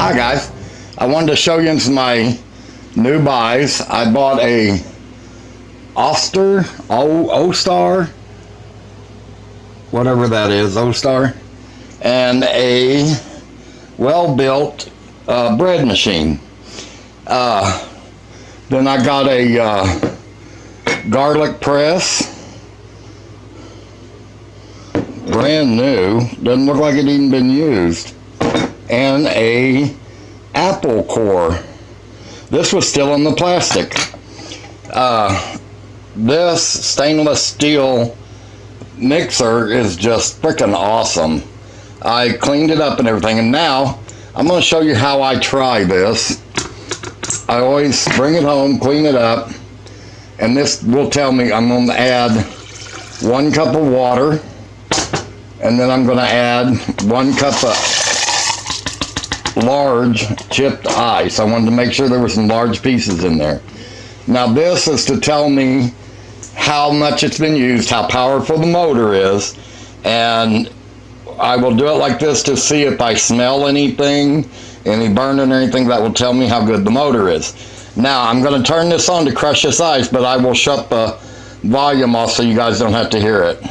Hi guys, I wanted to show you some of my new buys. I bought a O-Star, whatever that is, O-Star, and a Welbilt bread machine. Then I got a garlic press, brand new, doesn't look like it even been used, and a apple core. This was still in the plastic. This stainless steel mixer is just freaking awesome. I cleaned it up and everything, and now I'm going to show you how I try this. I always bring it home, clean it up, and this will tell me I'm going to add 1 cup of water, and then I'm going to add 1 cup of large chipped ice. I wanted to make sure there were some large pieces in there. Now this is to tell me how much it's been used, how powerful the motor is, and I will do it like this to see if I smell anything, any burning or anything. That will tell me how good the motor is. Now I'm going to turn this on to crush this ice, but I will shut the volume off so you guys don't have to hear it.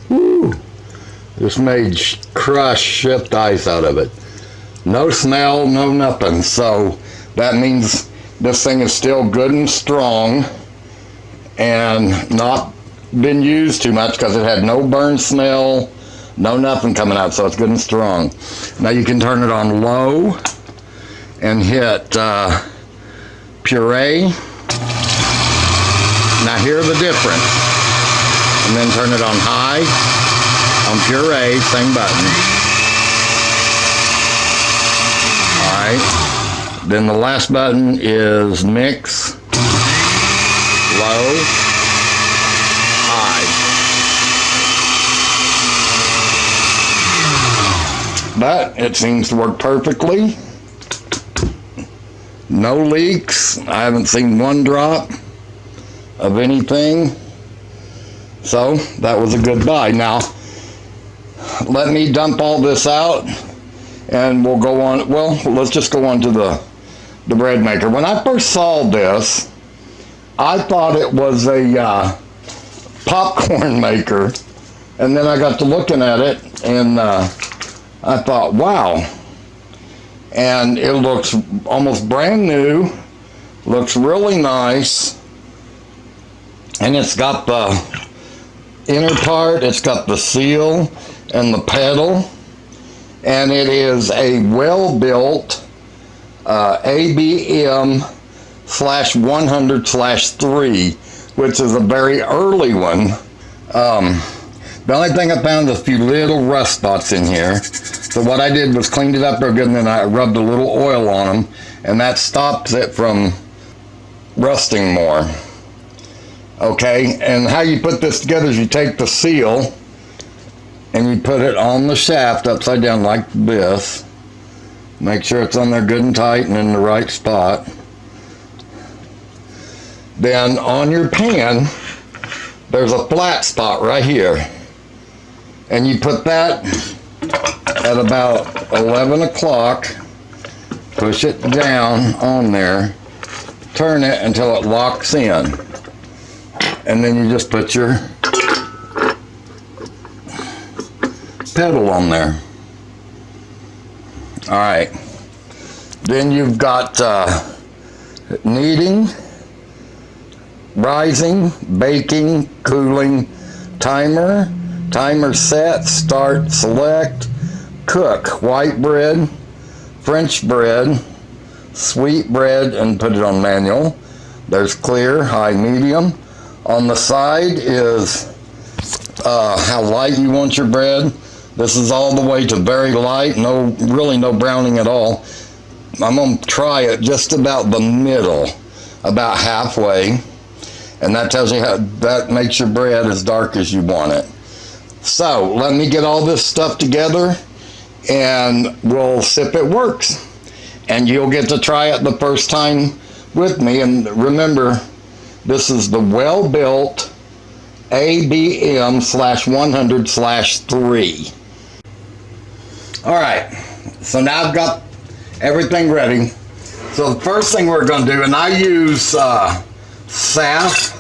Woo! Just made crushed shipped ice out of it. No smell, no nothing. So that means this thing is still good and strong and not been used too much, because it had no burn smell, no nothing coming out, so it's good and strong. Now you can turn it on low and hit puree. Now hear the difference. And then turn it on high, on puree, same button. Alright, then the last button is mix, low, high. But it seems to work perfectly. No leaks. I haven't seen one drop of anything. So that was a good buy. Now let me dump all this out and we'll go on. Well, let's just go on to the bread maker. When I first saw this, I thought it was a popcorn maker, and then I got to looking at it and I thought, wow. And it looks almost brand new, looks really nice, and it's got the inner part, it's got the seal and the pedal, and it is a Welbilt ABM-100-3, which is a very early one. The only thing I found is a few little rust spots in here. So what I did was cleaned it up real good, and then I rubbed a little oil on them, and that stops it from rusting more. Okay, and how you put this together is you take the seal and you put it on the shaft upside down like this. Make sure it's on there good and tight and in the right spot. Then on your pan, there's a flat spot right here. And you put that at about 11 o'clock, push it down on there, turn it until it locks in. And then you just put your pedal on there. All right. Then you've got kneading, rising, baking, cooling, timer set, start, select, cook, white bread, French bread, sweet bread, and put it on manual. There's clear, high, medium. On the side is how light you want your bread. This is all the way to very light, really no browning at all. I'm going to try it just about the middle, about halfway, and that tells you that makes your bread as dark as you want it. So let me get all this stuff together and we'll see if it works. And you'll get to try it the first time with me. And remember, this is the Welbilt ABM-100-3. All right, so now I've got everything ready. So the first thing we're going to do, and I use SAF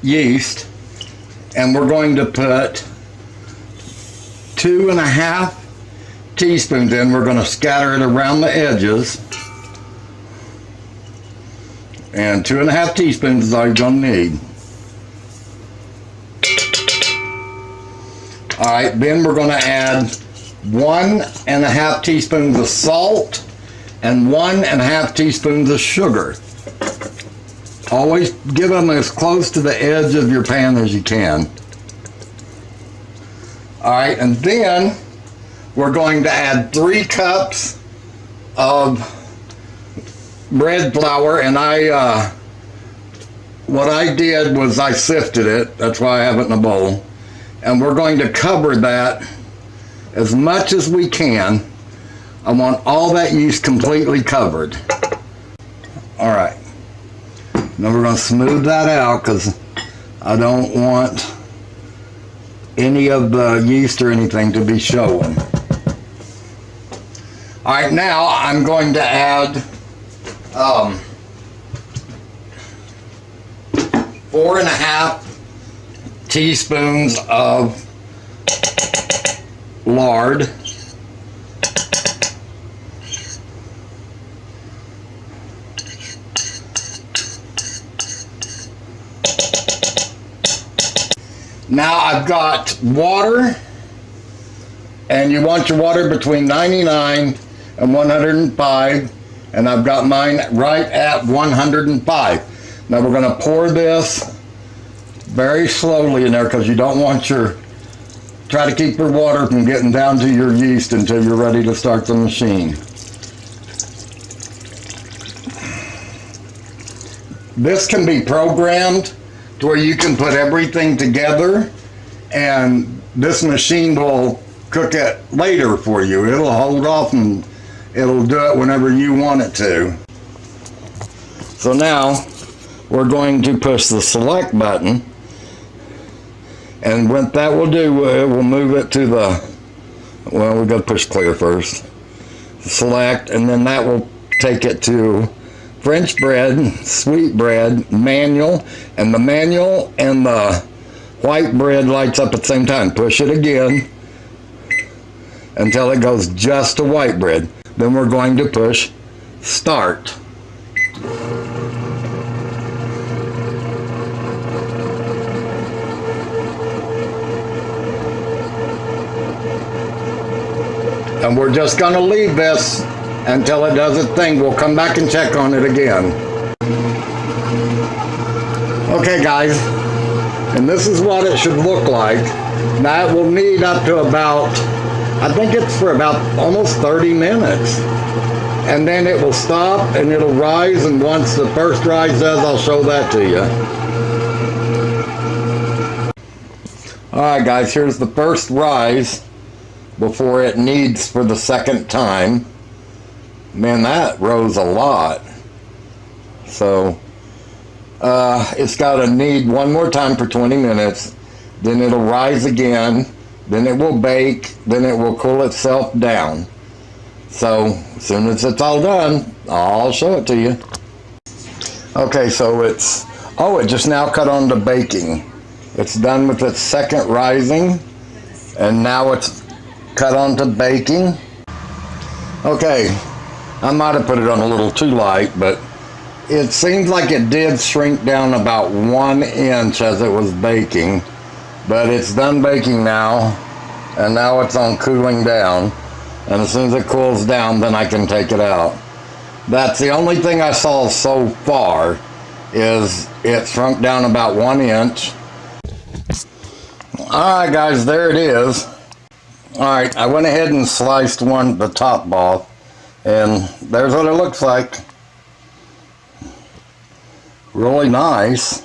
yeast, and we're going to put 2.5 teaspoons in. We're going to scatter it around the edges, and 2.5 teaspoons is all you're going to need. All right, then we're going to add 1.5 teaspoons of salt and 1.5 teaspoons of sugar. Always give them as close to the edge of your pan as you can. All right, and then we're going to add 3 cups of bread flour, and what I did was I sifted it. That's why I have it in a bowl. And we're going to cover that as much as we can. I want all that yeast completely covered. All right. Now we're going to smooth that out because I don't want any of the yeast or anything to be showing. All right, now I'm going to add 4.5 teaspoons of lard. Now I've got water, and you want your water between 99 and 105, and I've got mine right at 105. Now we're going to pour this very slowly in there because you don't want try to keep your water from getting down to your yeast until you're ready to start the machine. This can be programmed to where you can put everything together, and this machine will cook it later for you. It'll hold off and it'll do it whenever you want it to. So now we're going to push the select button, and what that will do, it will move it to the, well, we've got to push clear first. Select, and then that will take it to French bread, sweet bread, manual, and the manual and the white bread lights up at the same time. Push it again until it goes just to white bread. Then we're going to push start. And we're just going to leave this until it does its thing. We'll come back and check on it again. Okay guys, and this is what it should look like. Now it will need up to about, I think it's for about almost 30 minutes. And then it will stop and it'll rise, and once the first rise does, I'll show that to you. Alright guys, here's the first rise before it kneads for the second time. Man, that rose a lot. So it's got to knead one more time for 20 minutes, then it'll rise again, then it will bake, then it will cool itself down. So as soon as it's all done, I'll show it to you. Okay, so it just now cut on to baking. It's done with its second rising, and now it's cut on to baking. Okay, I might have put it on a little too light, but it seems like it did shrink down about 1 inch as it was baking, but it's done baking now, and now it's on cooling down, and as soon as it cools down, then I can take it out. That's the only thing I saw so far, is it shrunk down about 1 inch. Alright guys, there it is. Alright, I went ahead and sliced the top off, and there's what it looks like. Really nice.